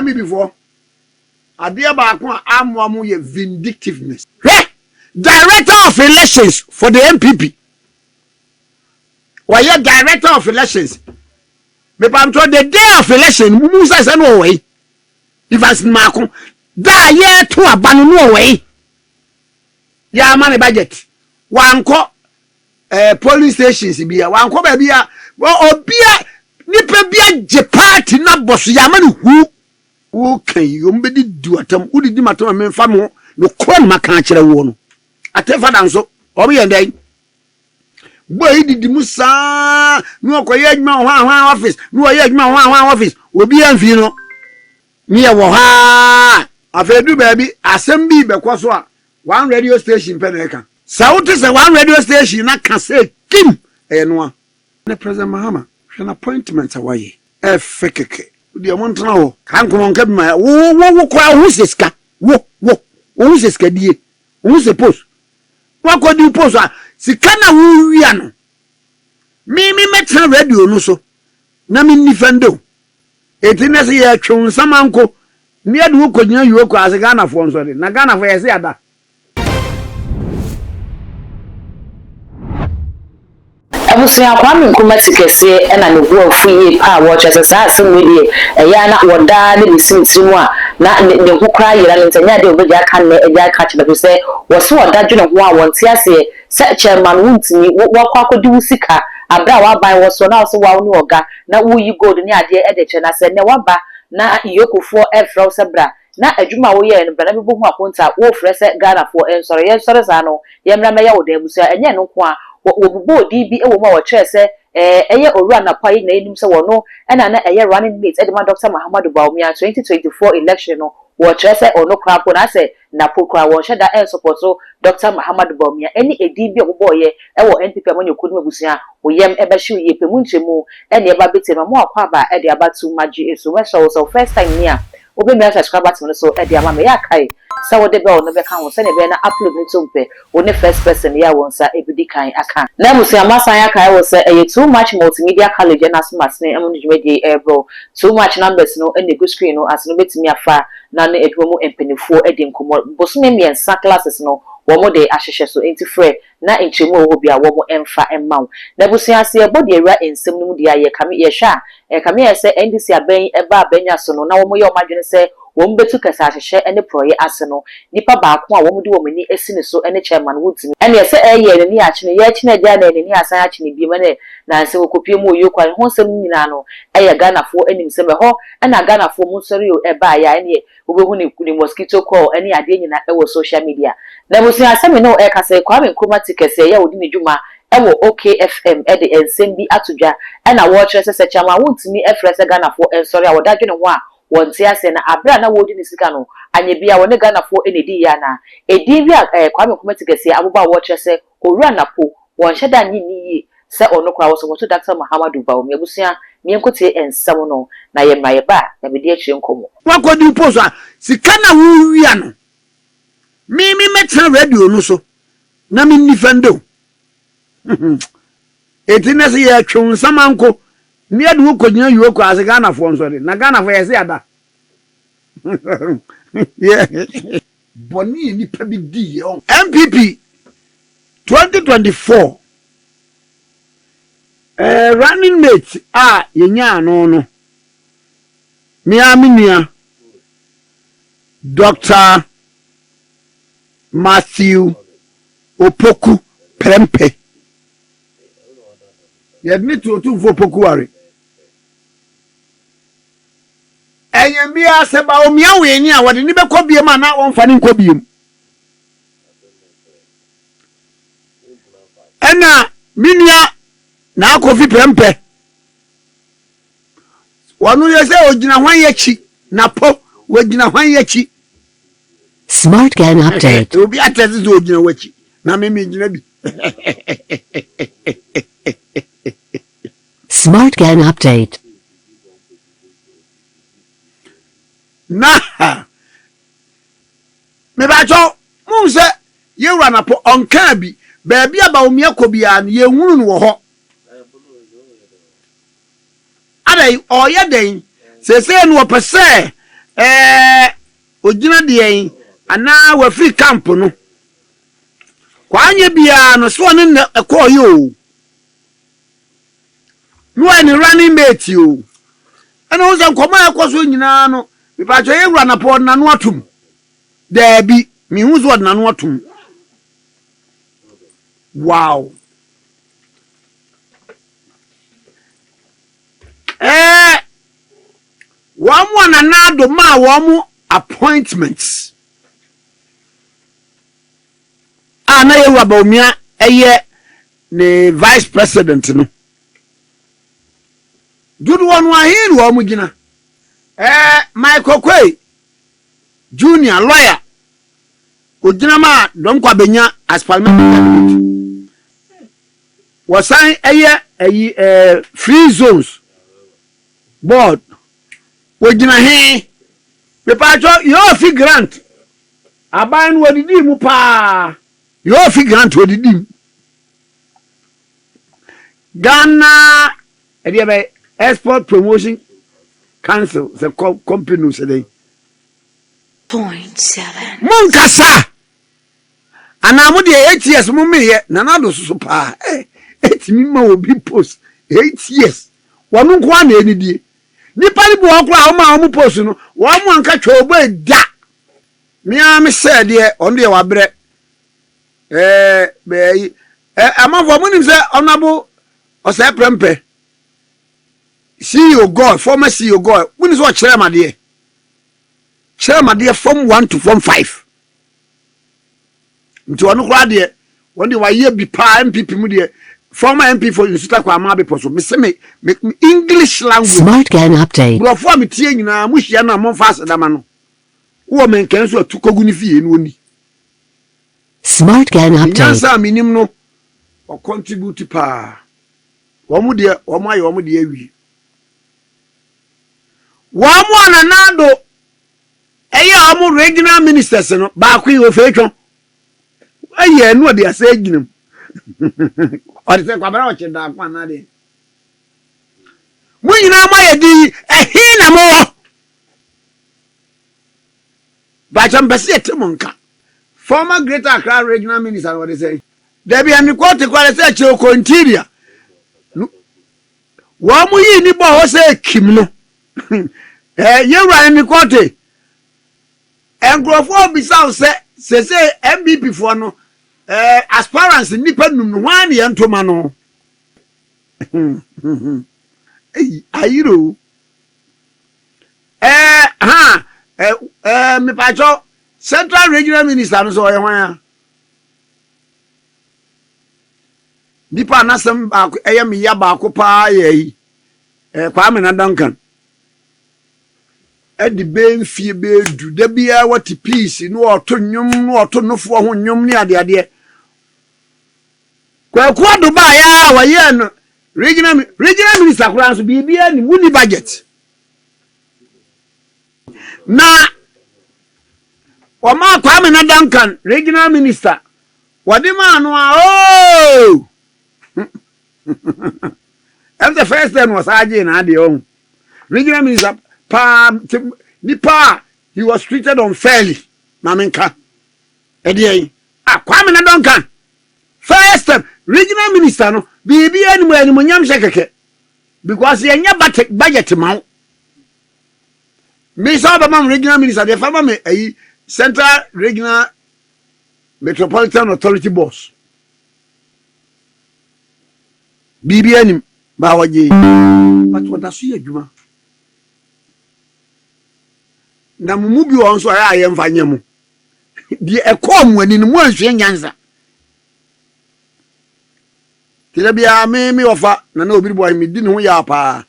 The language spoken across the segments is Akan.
me before. Adia baako amwamu ye vindictiveness. Director of elections for the MPP. Why you director of elections? Me pam to the day of election, Musa say no way. If as Marco, da ye to abanu no way. Ya money budget. One ko police stations bia, one ko bia, obia nipa bia je party na boss ya mani who can you mbedi do atam udi di matam me fa mo no kro ma kan kire wo no atefa dan so obi yendai boy di musa no koye adwuma ho office no oye adwuma ho office obi anfi no me ye wo ha afedu baby asem bi be kwaso a one radio station peneka sauti se one radio station na ka se kim no na president Mahama an appointment away fekeke di amontana ho kan ko nka bi ma wo kwa wo seska wo seska die wo se post wa ko di post a sika na wo wia no mi metra radio no so na mi nifendo etina se ya twon samanko ni ade wo konya yuo ko ase Ghana fo nso de na Ghana fo yesi ada abusuya kwami nkumati kese ena ne wo afuye pa wo chese sa asem die eya na woda ne bisimtimu a na ne hukra yira ne ntanya de obeja aka ne eja aka chebe se wo so woda dwene ho a wonte ase se chairman wuntini wo kwa kodi wusika abra wa ban wo so na so wa ni oga na wo yi gold ni ade e de che na se ne waba na iyokofo efra se bra na adwuma wo ye ne bra na bi bo hu akonta wo frɛ se Ghana fo ensore ye sore sa no ye mra me ya wo de abusuya enye no ko a wo di bi e wo ma wo kire se eye owura NAPO ayi na enim se wo no na eye running mate edema Dr. Bawumia 2024 election no wo kire se ono kra po na se NAPO kra wo hye da support Dr. Bawumia eni edi bi wo ye e wo NPP amonye kodu abusia wo yem e ba hye ye pemu nchemu e na e ba bete ma mo akwa ba e de abatu magi eso we so first time ni a obi me subscribe to me so e de ama me ya kai sa wo de be o no be kan wo se ne be na upload ni tumpe wo ne first person ya won sa ebidi kan aka na musia masan ya kai wo se e too much multimedia college na smart ne amunu jumedi bro too much numbers no e ne go screen no as no betimi afa na ne edwomu empenifo e de nkomo bosume miensa classes no wo mo de ahehye so enti frɛ na enchemu wo bia wo mo emfa emma na busia se ebodi ewra ensem no mu dia ye kame ye hwa kame ye se NDC aben eba abanya so no na wo mo ye o madwene se wo mbetu kasa ahehye ene proye ase no nipa baako a wo mo de wo mani esine so ene chairman wutimi ene ye se eye ne ya chine ye chine dia na ne asan ya chine bi mane na se wo kopie mu oyokwa ho nsem nyina no eye Ghana fo enim se me ho ena Ghana fo mu sori o eba ya ene obehu ne mosquito call ene ade nyina e wo social media na busia asemi no e kasa kwame nkrumati kese ya odi ne dwuma e wo OKFM e de ensem bi atodwa e na wo kire se chama wuntimi e frɛ se Ghana fo ensori a wodadwe ne ho a wonte ase na abra na wodi ne sika no anye bia wone Ghana fo enedi ya na edi bia kwame nkrumati kese abuba wo kire se owura NAPO won hyeda ni se ono kwa wo so Dr. Bawumia busia mienkotie ensam no na ye maye ba na be di akire nkomo wakodi post a sika na wo wia no mi metra radio no so na mi nifendo etina se ya twon samanko mi ade wo kogyina yuo ko ase Ghana fo nso de na Ghana fo yesi ada boni nipa bi di on MPP 2024 running mate yenya no mi aminia Dr. Matthew Opoku Prempe you admit to for Opoku ware enye bia se Bawumia we ni a wode ni be kɔ biem na won fa ni nkɔ biem ena minia na Kofi Prempe wonu ye se ogina hwan ye chi NAPO wogina hwan ye chi Smart Gang update. Obi atese zo ogina wachi na me gina bi Smart Gang update. Na me ba cho mun se ye wura NAPO onka bi ba bia Bawumia ko bia ye hunu no wo ho adai oye den se no pese Ojina de ana wa free camp no kwanye bia no so ne ekọ yo no any running mate yo ana wo san koma ekoso nyina no mi pa cho yewura na pod na no atum da bi mi hu zo na no atum wow Wamu ananado ma wamu appointments. Na yewura Bawumia eye ne vice president no. Dudu wonu ahiru wamu gina. Michael Kwei junior lawyer. Ojina ma don kwa benya as parliament. Wasan eye free zones board. Wojina he pepacho yo fi grant aban wodidi mu pa yo fi grant wodidi Ghana ediebe Export Promotion Council the company say 0.7 Munkasa anamu de 8 years mu meye nanado so pa 8 mi ma obi post 8 years wonu nko na enidie nipa ni bo okra o ma o mu post no wo mu anka twa obo da mi am say de on de wa bre be amafo mu nim say onabo o say prempe CEO God former CEO God when is what chairman from 1 to from 5 nti onu kra de won de wa ye bi pa MPP mu de former MP for Institute kwa ma be poso me English language Smart Gang Update. bro for me tie nyina mu hia na mo fast dama no wo men kan so atukogu ni fie no oni Smart Gang Update. nyansa minim no o contribute pa wo mu de wo mu aye wo mu de awi wo mu ananado eya wo mu regional ministers no ba kwa wo fetwo aye no de asa ginam or say kwabara o chida kwa na de munyina maye di ehi na mo ba chambese etemonka former Greater Accra regional minister what they say there be an quote kwale say choko interior wa mu yi ni bo ho say kim no yewra ni quote engrofo bi saw say MBP for no aspirants nipa num no wan ye ntoma no ayiro me pacho central regional minister no so ye hwan nipa nasem ba me ya ba ko pa ye kwa me na Duncan edi ben fie be du da bia what peace no oto nwum no oto nofo ho nwum ni ade kwa do ba ya wa ye no regional minister kura so bibia ni muni budget na o ma kwa me na Duncan regional minister wadi ma no and the first time was aje na ade on regional minister nipa he was treated unfairly mamenka edie kwa me na Duncan first time regional minister no bibi animu nyam shekeke because ye nya budget ma me so ba mam regional minister the farmer me central regional metropolitan authority boss bibi anim ba waje but what asu ye adwuma na mumu bi won so ya ye mfanye mu di ekom ani no mu anhwe nyanza tire bia me ofa na na obi boy me di ne ho ya pa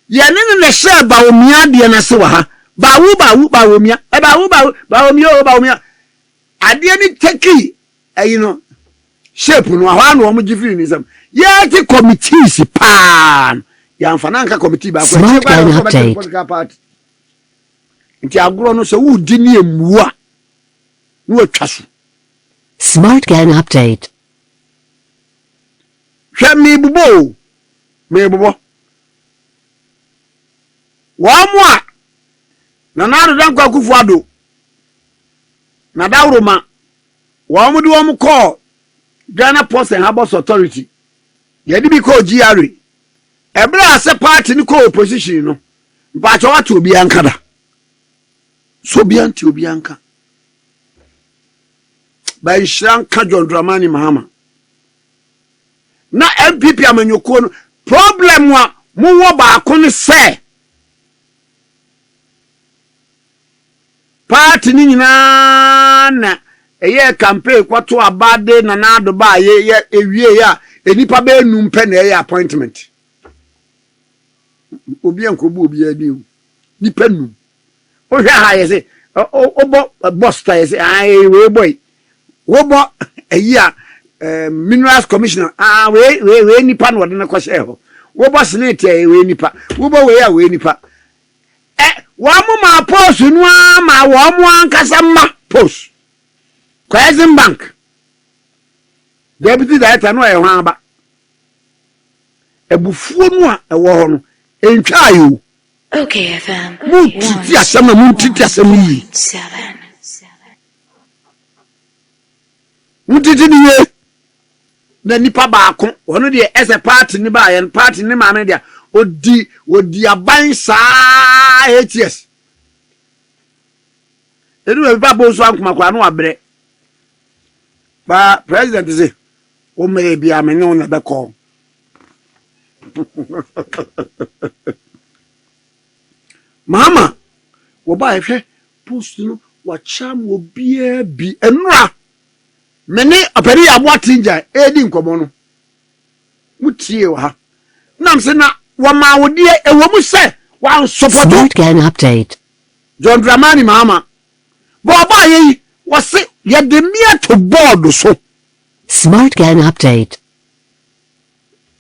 ye ne ne hye Bawumia de na se wa ha Bawumia Bawumia ade ni teki no shape no ha na o mo gifiri ni sam ye ti committees pa ya mfana nka committee ba ko nti agro no se wo di ni emuwa no atwa so Smart Gang Update. hwe me bubo wa mo a na do danko akufuado na dawroma wa mu de wo mu call Ghana Post and Harbors Authority yedi bi ko GRA ebra ase party ni ko opposition no ba cho watu obi anka da so bi anti obi anka ba ishran ka John Dramani Mahama na MPP amanyoko no problem wa mu wo ba ko ne se party ni nyina na eye campaign kwato abade na nado ba ye ewie ya enipa be num pe na eye appointment obi enkobu obi ani nipa num o hwa ha ye se obo boss ta ye se ai we boy wo bo eyi a minerals commissioner we nipa no de na kwhye ho wo boss ne tie we nipa wo bo we nipa wa mu ma post nu ma wo mu ankasa ma post Crescent Bank Deputy Director no e ho aba ebufuo nu a e wo ho no entwa ayo Okay FM mu titi asem na mu titi asem yi 7 mu titi ni we na nipa baako ono de ese party ni ba ye party ni ma ne dia odi aban saa ATS edu e ba bo so ankoma kwa no abre ba president say o mere bia me no na be call mama wo ba ehwe post no wa cham obi bi enura me ni operi aboatinja edi nkomo no mutie wa nam se na wa ma wodi ewo mu se wa support Smart Gang Update. John Dramani Mahama bo ba yi wa se ye de mia to board so Smart Gang Update.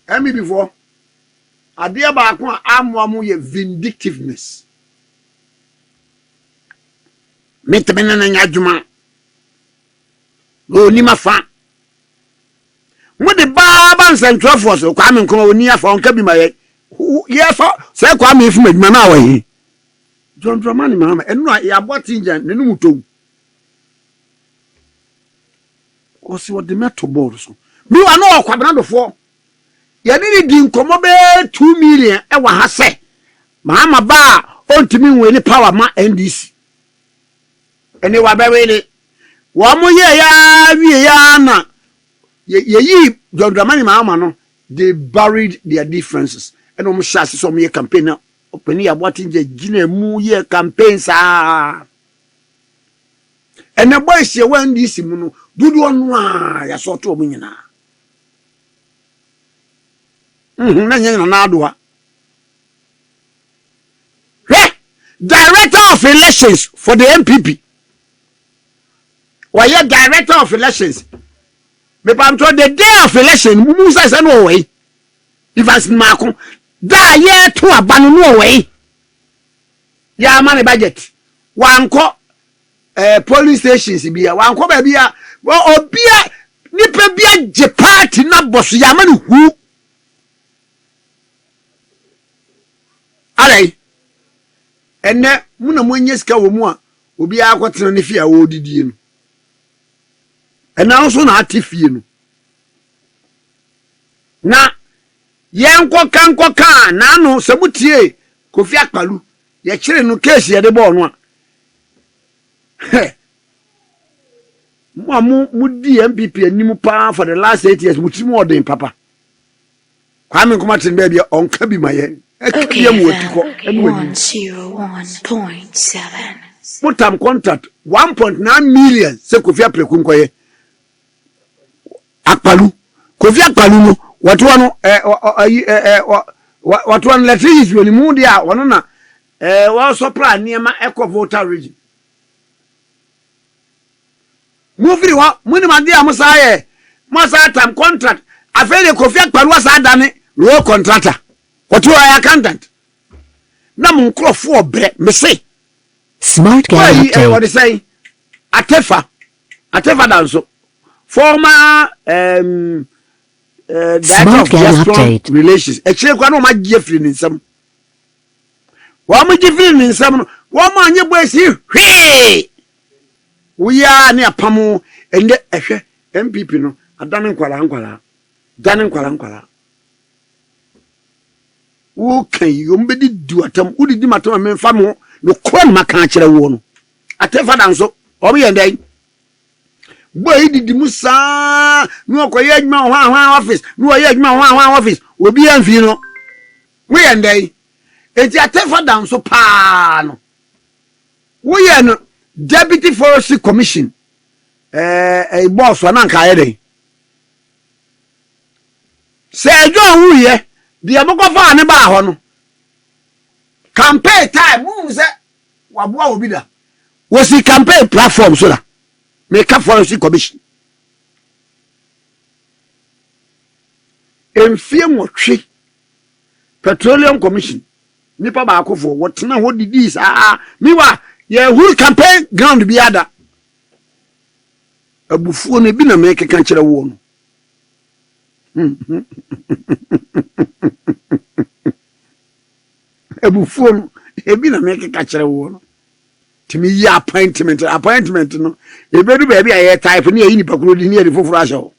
emi before ade ba ko amoamu ye vindictiveness metemena na nyadwuma oni mafa mo de baba central force kwa me nko oni afa onka bi ma ye fa se kwa me fu madwuma na awahi John Dramani Mahama enu ya botinja nenu muto ko si wo de meto board so mi wa no kwabena dofo ye ni di nkomo be 2 million e wa ha se Mahama ba ontimi nwe ni power ma NDC ene wa be wele wa mo ye ya wie ya na ye John Dramani Mahama no they buried their differences and o mo shase so mo ye campaign na openi ya botinje gina mu ye campaign sa ene boy se wa NDC mu no dudu onu a ya so to mo nyina na nyina na adoa Director of Elections for the MPP why Director of Elections me pam to the day of election musa say no way if as mako da ye to abanu no way ya man budget wanko police stations bia wanko ba bia obia nipa bia je party na boss ya man hu alai enne muna monye sika wo mu a obi akotena ne fia wo didie no ena so na atifie no na yenko kan na no semutie Kofi Akpalu ye kire no case ye de bo no a mu di MPP animu pa for the last 8 years mutimu odin papa Kwame Nkrumah be bia onka bi maye Okay FM 101.7 Mutam contract 1.9 million se Kofi Apreku nkoye Akpalu Kofi Akpalu no watu no watu no letters we ni mu dia wono na wa sopra niema eco voter region mufiri wa muni made amusa ye masa tam contract afele Kofi Akpalu asa dane low contractor watu ya accountant na mu nkrofo obre me say Smart Gang Update. What they say Atefa danso former Smart Gang Update. Relations. Actually, kwa no ma Jeffrey ninsam. Wa ma Jeffrey ninsam no woman ye boy si hwe we are ne apamo ende ehwe MPP no adane nkwala dane nkwala wo kan yombedi duatam udidi matam memfa mo no kon maka kire wo no atefa danso obo yendai boy didi musa no okoye adwuma ho office no oye adwuma ho office obi anfi no we yendai enti atefa danso pa no wo ye no Deputy Forestry Commission a boss one anka yede say John wu ye de amokofa ne ba ho no campaign time mu say waboa obi da we see campaign platform so da make Forestry Commission enfie motwe Petroleum Commission nipa ba akofo wotena ho didis miwa ye whole campaign ground bi ada abufuo ne bi na make kan kire wo no abufuo no e bi na make kan kire wo no timi yi appointment no e bedu ba bi aye type ne yi nipa kuro di ne ye foforo ahye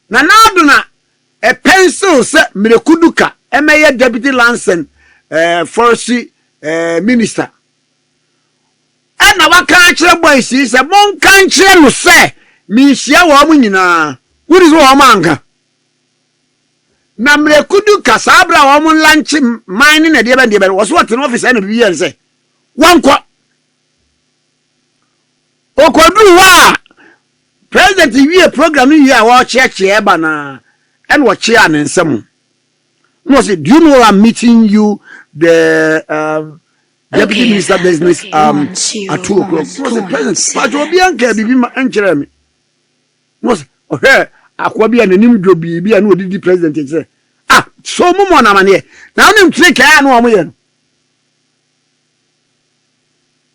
na do na a pencil se mirekuduka emeye deputy Lansen forestry minister na waka kire boy si se mon kan kire no se mi hia wo mu nyina wuri so wo manka na mirekuduka sabra wo mu lunch mine na de be wo so wote no office na bibi se wanko okodu wa president wie program yi a wo cheche e ba na and what chair and some. No, say, do you know I'm meeting you the deputy minister business at 2 o'clock? No, say, president, but you'll be anchored to be my enemy. No, okay, Aquabi and the new job be and the president say, so more na mane. Now them trick I know am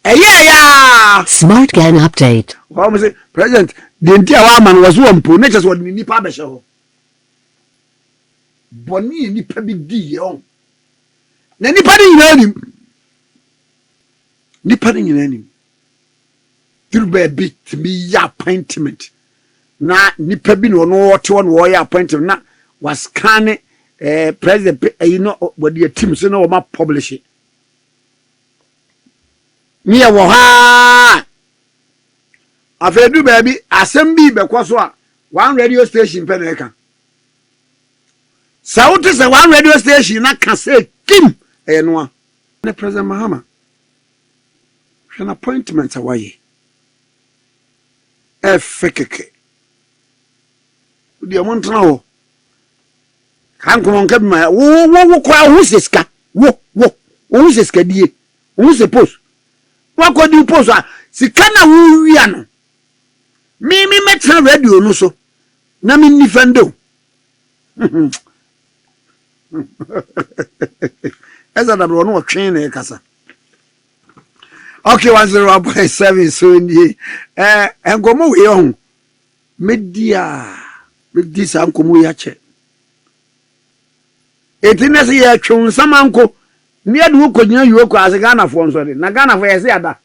yeah. Smart Gang update. What say, president, the entire man was one poor nature's what me nipa be show. Boni nipa bi di yon na nipa ni nyinanim tiru be bit mi ya appointment na nipa bi no wote wo ya appointment na was scan president you know what the team so no ma publish it mi ya wo ha afedu baby asem bi be kwaso a one radio station pe na eka South is a one radio station na can say Kim Enwa. The President Mahama. An appointment away. Fekeke. The amount now. Can't come on, my who's this cat? Who's this cat? Who's the post? What could you post? Sikana Wiano. Me met radio no so. Namin Nifendo. Esa da no train e kasa. Okay, 101.7 so ndi engomo we ho medi sa nkomo ya che etinese ya twon samanko ne ade wo konyina yiwo ko ase Ghana fo nso de na Ghana fo yese ada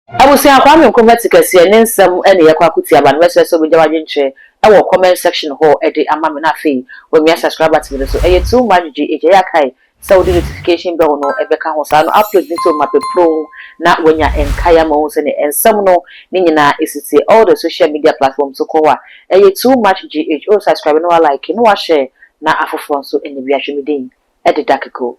Abusi akwami nkomati kase ne nsam ene yakwa akuti aba no so be jawaje nche e comment section ho e de amame na fe we me subscribe to so e too much eje yakai so the notification bell no e beka ho sa no upload this on my pro na wanya enkaya mo se ne ensam no ni nyina isisi all the social media platforms so ko wa e too much gh subscribe no like no wa share na afofo so ene bi ahwe me den e de dark code